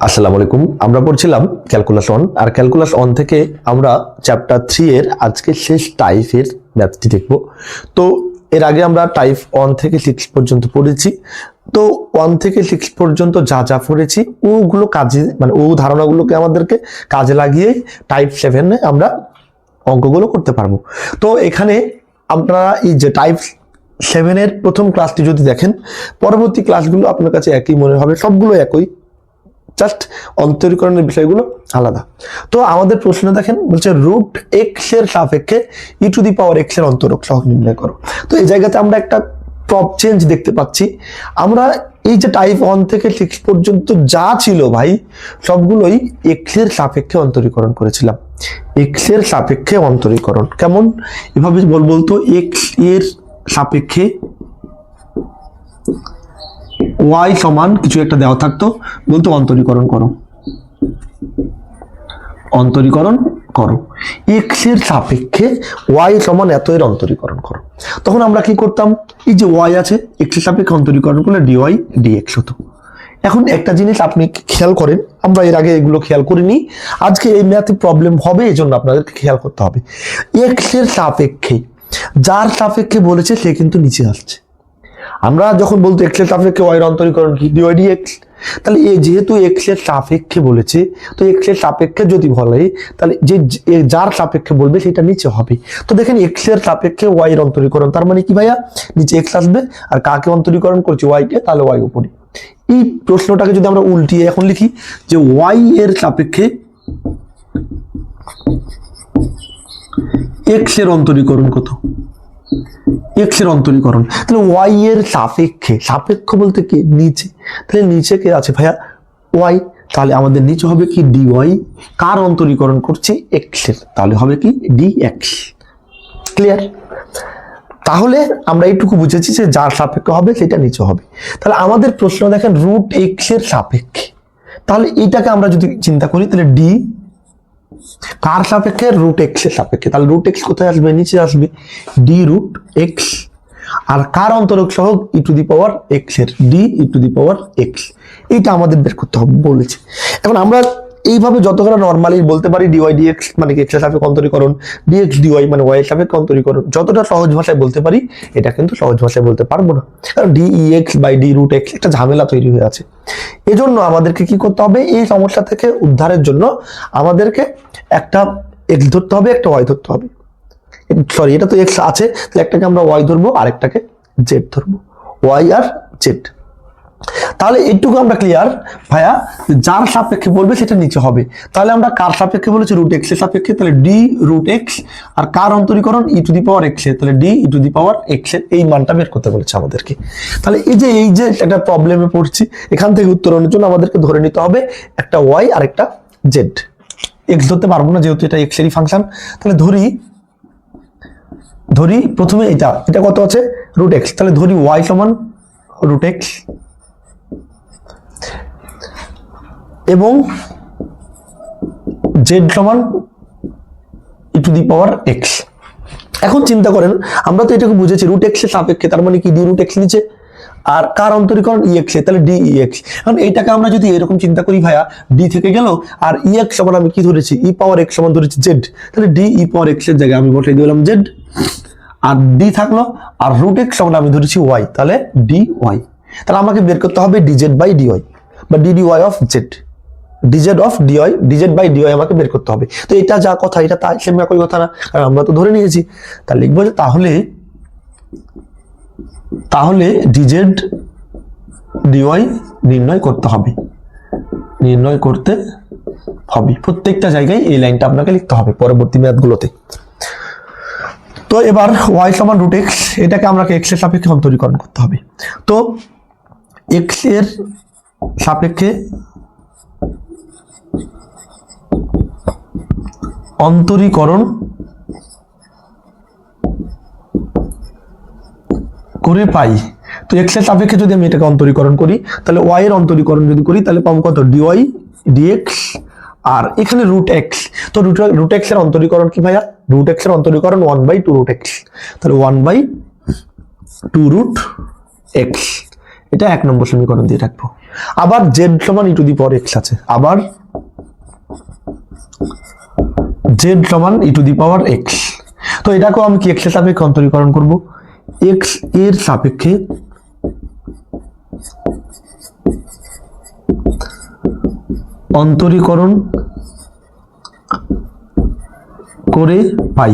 আসসালামু আলাইকুম। আমরা পড়ছিলাম ক্যালকুলাস 1 আর ক্যালকুলাস 1 থেকে আমরা চ্যাপ্টার 3 এর আজকে শেষ টাইপের ম্যাথটি দেখব। তো এর আগে আমরা টাইপ 1 থেকে 6 পর্যন্ত পড়েছি। তো 1 থেকে 6 পর্যন্ত যা যা পড়েছি ওগুলো কাজে মানে ও ধারণাগুলোকে আমাদেরকে কাজে লাগিয়ে টাইপ 7 এ আমরা অঙ্কগুলো করতে পারবো। তো এখানে আপনারা এই যে টাইপ 7 এর প্রথম ক্লাসটি যদি দেখেন, পরবর্তী ক্লাসগুলো আপনার কাছে একই মনে হবে, সবগুলো একই, জাস্ট অন্তরীকরণের বিষয়গুলো আলাদা। তো আমাদের প্রশ্ন দেখেন, বলছে রুট এক্স এর সাপেক্ষে ই টু দি পাওয়ার এক্স এর অন্তরক সহগ নির্ণয় করো। তো এই জায়গাতে আমরা একটা প্রপ চেঞ্জ দেখতে পাচ্ছি। আমরা এই যে টাইপ 1 থেকে 6 পর্যন্ত যা ছিল ভাই, সবগুলোই এক্স এর সাপেক্ষে অন্তরীকরণ করেছিলাম। এক্স এর সাপেক্ষে অন্তরীকরণ কেমন, এভাবে বলতো এক্স এর সাপেক্ষে ওয়াই সমান কিছু একটা দেওয়া থাকতো, বলতো অন্তরীকরণ করো, অন্তরীকরণ করো এক্স এর সাপেক্ষে ওয়াই সমান এত এর অন্তরীকরণ করো। তখন আমরা কি করতাম, এই যে ওয়াই আছে এক্স এর সাপেক্ষে অন্তরীকরণ করলে ডিওয়াই ডিএক্স হতো। এখন একটা জিনিস আপনি খেয়াল করেন, আমরা এর আগে এগুলো খেয়াল করিনি, আজকে এই ম্যাথে প্রবলেম হবে, এই জন্য আপনাদেরকে খেয়াল করতে হবে। এক্স এর সাপেক্ষে যার সাপেক্ষে বলেছে সে কিন্তু নিচে আসছে। আমরা যখন বলতো এক্স এর সাপেক্ষে ওয়াই এর অন্তরীকরণ কি, ডিওয়াই ডিএক্স, তাহলে যেহেতু এক্স এর সাপেক্ষে বলেছে, তো এক্স এর সাপেক্ষে যদি বলে তাহলে যে যার সাপেক্ষে বলবে সেটা নিচে হবে। তো দেখেন এক্স এর সাপেক্ষে ওয়াই এর অন্তরীকরণ, তার মানে কি ভাইয়া, নিচে এক্স আসবে, আর কাকে অন্তরীকরণ করছি, ওয়াই কে, তাহলে ওয়াই উপরে। এই প্রশ্নটাকে যদি আমরা উল্টিয়ে এখন লিখি যে ওয়াই এর সাপেক্ষে এক্স এর অন্তরীকরণ কত, এক্স এর অন্তরীকরণ, তাহলে ওয়াই এর সাপেক্ষে, সাপেক্ষ বলতে কি, নিচে, তাহলে নিচে কে আছে ভাইয়া, ওয়াই, তাহলে আমাদের নিচে হবে কি ডিওয়াই, কার অন্তরীকরণ করছি, এক্স এর, তাহলে হবে কি ডিএক্স। ক্লিয়ার? তাহলে আমরা এইটুকু বুঝেছি যে যার সাপেক্ষে হবে সেটা নিচে হবে। তাহলে আমাদের প্রশ্ন দেখেন রুট এক্স এর সাপেক্ষে, তাহলে এইটাকে আমরা যদি চিন্তা করি তাহলে ডি কার সাপেক্ষে, রুট এক্স এর সাপেক্ষে, তাহলে রুট এক্স কোথায় আসবে, নিচে আসবে, ডি রুট এক্স, আর কার অন্তরক সহগ ই টু দি পাওয়ার এক্স এর, D e to the power x. এইটা আমাদের বের করতে হবে বলেছে। এখন আমরা এইভাবে যতগুলো নর্মালি বলতে পারি ডিওয়াই ডিএক্স মানে এক্স এর সাপেক্ষে অন্তরীকরণ, ডিএক্স ডিওয়াই মানে ওয়াই এর সাপেক্ষে অন্তরীকরণ, যতটা সহজ ভাষায় বলতে পারি, এটা কিন্তু সহজ ভাষায় বলতে পারবো না, কারণ d e x by d root x একটা ঝামেলা তৈরি হয়ে আছে। এজন্য আমাদেরকে কি করতে হবে, এই সমস্যা থেকে উদ্ধারের জন্য আমাদেরকে একটা এক্স ধরতে হবে, একটা ওয়াই ধরতে হবে। সরি, এটা তো এক্স আছে, তাহলে একটাকে আমরা ওয়াই ধরবো, আরেকটাকে জেড ধরবো, ওয়াই আর জেড। তাহলে এইটুকু আমরা ক্লিয়ার ভাইয়া, যার সাপেক্ষে বলবে সেটা নিচে হবে। তাহলে আমরা কার সাপেক্ষে বলেছি, রুট এক্স এর সাপেক্ষে, তাহলে ডি রুট এক্স, আর কার অন্তরীকরণ e to the power x এর, তাহলে d e to the power x এর, এই মানটা বের করতে বলেছে আমাদেরকে। তাহলে এই যে একটা প্রবলেমে পড়ছি, এখান থেকে উত্তরণের জন্য আমাদেরকে ধরে নিতে হবে একটা ওয়াই আর একটা জেড। এক্স ধরতে পারবো না যেহেতু এটা এক্স এরই ফাংশন, তাহলে ধরি প্রথমে এটা কত আছে, রুট এক্স, তাহলে ধরি ওয়াই সমান রুট এক্স এবং জেড সমান ই টু দি পাওয়ার এক্স। এখন চিন্তা করেন, আমরা তো এটাকে বুঝেছি রুট এক্স এর সাপেক্ষে, তার মানে কি ডি রুট এক্স নিচে, আর কার অন্তরীকরণ ই এক্স এ, তাহলে ডি ই এক্স। এখন এইটাকে আমরা যদি এরকম চিন্তা করি ভাইয়া, ডি থেকে গেল, আর ই এক্স সমান আমি কি ধরেছি, ই পাওয়ার এক্স সমান ধরেছি জেড, তাহলে ডি ই পাওয়ার এক্স এর জায়গায় আমি বসাই দিলাম জেড, আর ডি থাকলো, আর রুট এক্স সমান আমি ধরেছি ওয়াই, তাহলে ডি ওয়াই। তাহলে আমাকে বের করতে হবে ডিজেড বাই ডিওয়াই বা d d y of z, d z of d y, d z by d y আমাকে বের করতে হবে। তো এটা যা কথা, এটা তাই সেম একই কথা না, কারণ আমরা তো ধরে নিয়েছি। তাহলে লিখবো যে তাহলে ডিজেড ডিওয়াই নির্ণয় করতে হবে, প্রত্যেকটা জায়গায় এই লাইনটা আপনাকে লিখতে হবে পরবর্তী ম্যাথগুলোতে। তো এবার ওয়াই সমান রুট এক্স, এটাকে আমরা এক্স এর সাপেক্ষে অন্তরীকরণ করতে হবে। তো এক্স এর সাপেক্ষে অন্তরীকরণ করে পাই, তো এক্স এর সাপেক্ষে যদি আমি এটাকে অন্তরীকরণ করি, তাহলে ওয়াই এর অন্তরীকরণ যদি করি, তাহলে পাবো কত, ডিওয়াই ডিএক্স, আর এখানে রুট এক্স, তো রুট এক্স এর অন্তরীকরণ কি ভাইয়া, রুট এক্স এর অন্তরীকরণ 1/2 রুট এক্স, তাহলে 1/2 রুট এক্স, এটা 1 নম্বর সমীকরণ দিয়ে রাখবো। আবার জেড সমান ই টু দি পাওয়ার এক্স আছে, আবার জেড সমান ই টু দি পাওয়ার এক্স। তো এটাকেও আমি কি এক্স এর সাপেক্ষে অন্তরীকরণ করব, এক্স এর সাপেক্ষে অন্তরীকরণ করে পাই।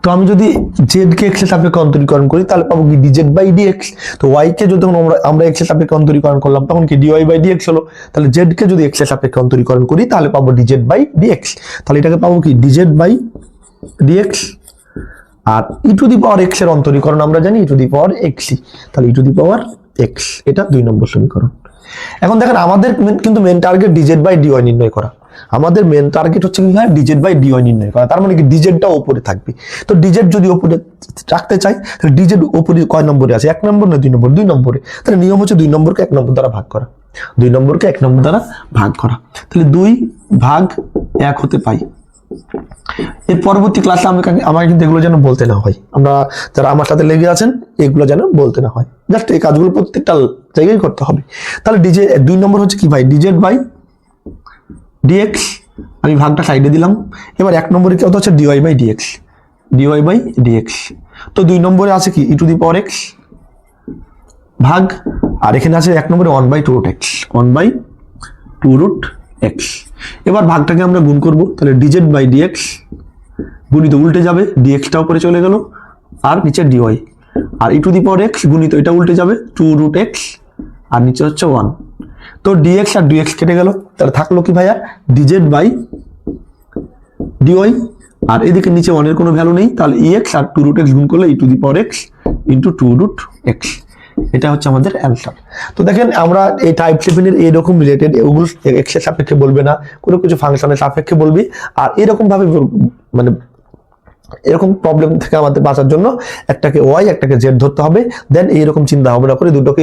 তো আমি যদি জেড কে এক্স এর সাপেক্ষে অন্তরীকরণ করি তাহলে পাবো কি ডিজেড বাই ডিএক্স। তো ওয়াই কে যখন আমরা এক্স এর সাপেক্ষে অন্তরীকরণ করলাম তখন কি ডিওয়াই বাই ডিএক্স হলো। তাহলে জেড কে যদি এক্স এর সাপেক্ষে অন্তরীকরণ করি তাহলে পাবো ডিজেড বাই ডিএক্স। তাহলে এটাকে পাবো কি ডিজেড বাই ডিএক্স। আর e to the power x এর অন্তরীকরণ আমরা জানি ই টু দি পাওয়ার এক্সই, তাহলে ই টু দি পাওয়ার এক্স, এটা 2 নম্বর সমীকরণ। এখন দেখেন আমাদের কিন্তু main target dz by dy নির্ণয় করা। আমাদের মেন টার্গেট হচ্ছে কি ভাই ডিজেড বাই ডিওয়াই নির্ণয় করা। তার মানে কি ডিজেডটা উপরে থাকবে। তো ডিজেড যদি উপরে রাখতে চাই তাহলে ডিজেড উপরে কয় নম্বরে আছে, 1 নম্বর না 2 নম্বর? 2 নম্বরে। তাহলে নিয়ম হচ্ছে 2 নম্বরকে 1 নম্বর দ্বারা ভাগ করা, 2 নম্বরকে 1 নম্বর দ্বারা ভাগ করা। তাহলে 2 ভাগ 1 হতে পাই। এর পরবর্তী ক্লাসে আমাকে কিন্তু এগুলো যেন বলতে না হয়, আমরা যারা আমার সাথে লেগে আছেন এগুলো যেন বলতে না হয়, জাস্ট এই কাজগুলো প্রত্যেকটা জায়গায় করতে হবে। তাহলে 2 নম্বর হচ্ছে কি ভাই ডিজেড বাই ডিএক্স, আমি ভাগটা সাইডে দিলাম। এবার 1 নম্বরে কত হচ্ছে dy by dx, dy by dx. তো 2 নম্বরে আছে কি ই টু দি পাওয়ার এক্স ভাগ, আর এখানে আছে 1 নম্বরে 1/2 রুট এক্স, 1/2 রুট এক্স। এবার ভাগটাকে আমরা গুণ করব, তাহলে ডিজেড বাই ডিএক্স গুণিত উল্টে যাবে, ডিএক্সটা উপরে চলে গেল আর নিচে ডিওয়াই, আর e to the power x গুণিত এটা উল্টে যাবে 2 রুট এক্স আর নিচে হচ্ছে 1। তো ডিএক্স আর ডিএক্স কেটে গেল, তাহলে থাকলো কি ভাইয়া ডিজেড বাই ডিওয়াই, আর এদিকে নিচে 1 এর কোনো ভ্যালু নেই, তাহলে ইএক্স আর 2 রুট এক্স গুণ করলে e to the power x into 2 root x. এটা হচ্ছে আমাদের অ্যান্সার। তো দেখেন আমরা এই টাইপ 7 এর এরকম রিলেটেড ওগুলো এক্স এর সাপেক্ষে বলবে না, কোনো কিছু ফাংশনের সাপেক্ষে বলবি, আর এরকম ভাবে মানে এরকম প্রবলেম থেকে আমাদের বাঁচার জন্য একটাকে ওয়াই একটাকে জেড ধরতে হবে, দেন এইরকম চিন্তা ভাবনা করে দুটোকে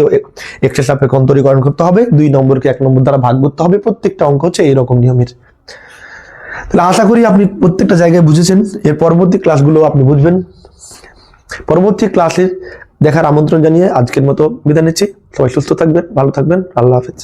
এক্স এর সাপেক্ষে অন্তরীকরণ করতে হবে, 2 নম্বরকে 1 নম্বর দ্বারা ভাগ করতে হবে। প্রত্যেকটা অঙ্ক হচ্ছে এইরকম নিয়মের। তাহলে আশা করি আপনি প্রত্যেকটা জায়গায় বুঝেছেন। এর পরবর্তী ক্লাসগুলো আপনি বুঝবেন। পরবর্তী ক্লাসে দেখার আমন্ত্রণ জানিয়ে আজকের মতো বিদায় নিচ্ছি। সবাই সুস্থ থাকবেন, ভালো থাকবেন, আল্লাহ হাফেজ।